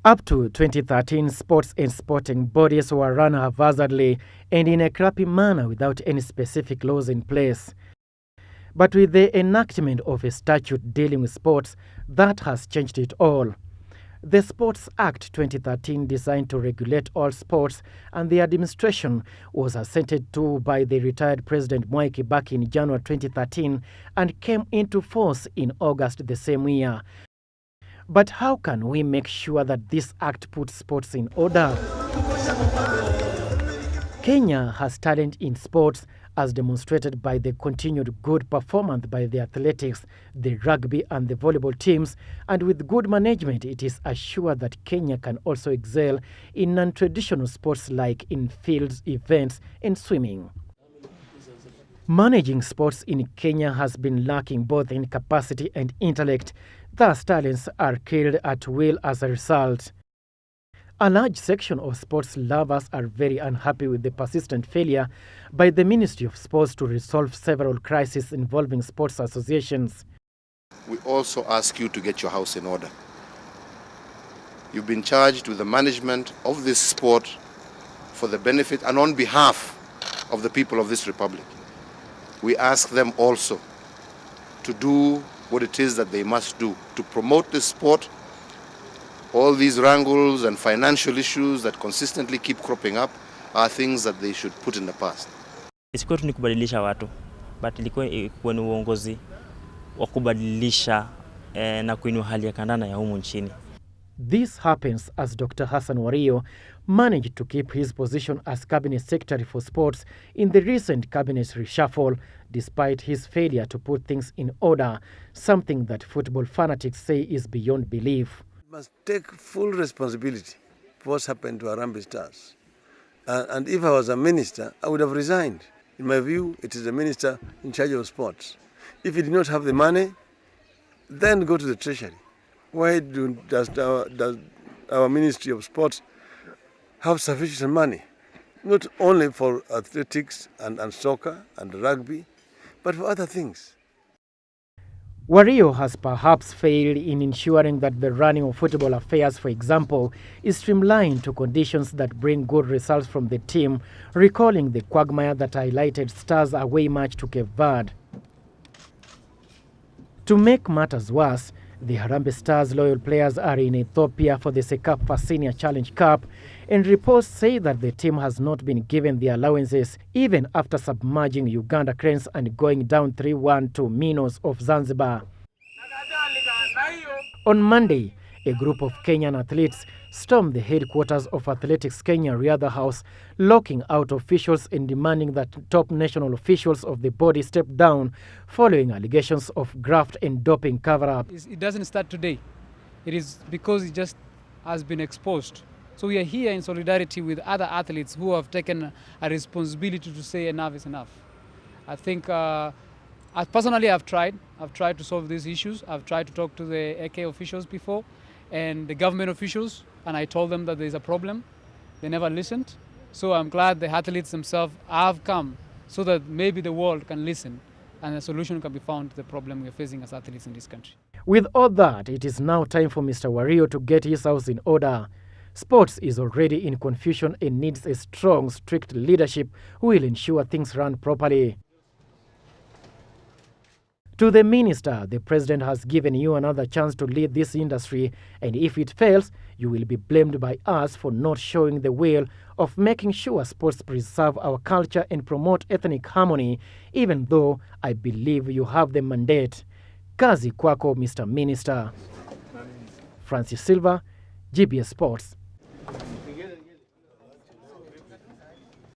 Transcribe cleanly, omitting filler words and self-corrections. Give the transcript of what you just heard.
Up to 2013, sports and sporting bodies were run haphazardly and in a crappy manner without any specific laws in place. But with the enactment of a statute dealing with sports, that has changed it all. The Sports Act 2013, designed to regulate all sports, and the administration was assented to by the retired President Mwai Kibaki in January 2013 and came into force in August the same year. But how can we make sure that this act puts sports in order? Kenya has talent in sports, as demonstrated by the continued good performance by the athletics, the rugby and the volleyball teams, and with good management it is assured that Kenya can also excel in non-traditional sports like in fields events and swimming. Managing sports in Kenya has been lacking both in capacity and intellect. Thus, talents are killed at will as a result. A large section of sports lovers are very unhappy with the persistent failure by the Ministry of Sports to resolve several crises involving sports associations. We also ask you to get your house in order. You've been charged with the management of this sport for the benefit and on behalf of the people of this republic. We ask them also to do what it is that they must do to promote this sport. All these wrangles and financial issues that consistently keep cropping up are things that they should put in the past. Isikuwa tu ni kubadilisha watu, but ilikuwa ni uongozi wa kubadilisha na kuinua hali ya kandanda ya humu nchini. This happens as Dr. Hassan Wario managed to keep his position as Cabinet Secretary for Sports in the recent cabinet reshuffle, despite his failure to put things in order, something that football fanatics say is beyond belief. Must take full responsibility for what's happened to Harambee Stars. And if I was a minister, I would have resigned. In my view, it is the minister in charge of sports. If he did not have the money, then go to the treasury. Why does our Ministry of Sports have sufficient money? Not only for athletics and soccer and rugby, but for other things. Wario has perhaps failed in ensuring that the running of football affairs, for example, is streamlined to conditions that bring good results from the team, recalling the quagmire that highlighted Stars away match to Cape Verde. To make matters worse, the Harambee Stars loyal players are in Ethiopia for the CECAFA Senior Challenge Cup, and reports say that the team has not been given the allowances even after submerging Uganda Cranes and going down 3-1 to Minos of Zanzibar. On Monday, a group of Kenyan athletes stormed the headquarters of Athletics Kenya Riadha House, locking out officials and demanding that top national officials of the body step down following allegations of graft and doping cover-up. It doesn't start today. It is because it just has been exposed. So we are here in solidarity with other athletes who have taken a responsibility to say enough is enough. I think personally I've tried to solve these issues. I've tried to talk to the AK officials before and the government officials, and I told them that there's a problem. They never listened. So I'm glad the athletes themselves have come so that maybe the world can listen and a solution can be found to the problem we're facing as athletes in this country. With all that, it is now time for Mr. Wario to get his house in order. Sports is already in confusion and needs a strong, strict leadership who will ensure things run properly. To the minister, the president has given you another chance to lead this industry, and if it fails, you will be blamed by us for not showing the will of making sure sports preserve our culture and promote ethnic harmony, even though I believe you have the mandate. Kazi kwako, Mr. Minister. Francis Silva, GBS Sports.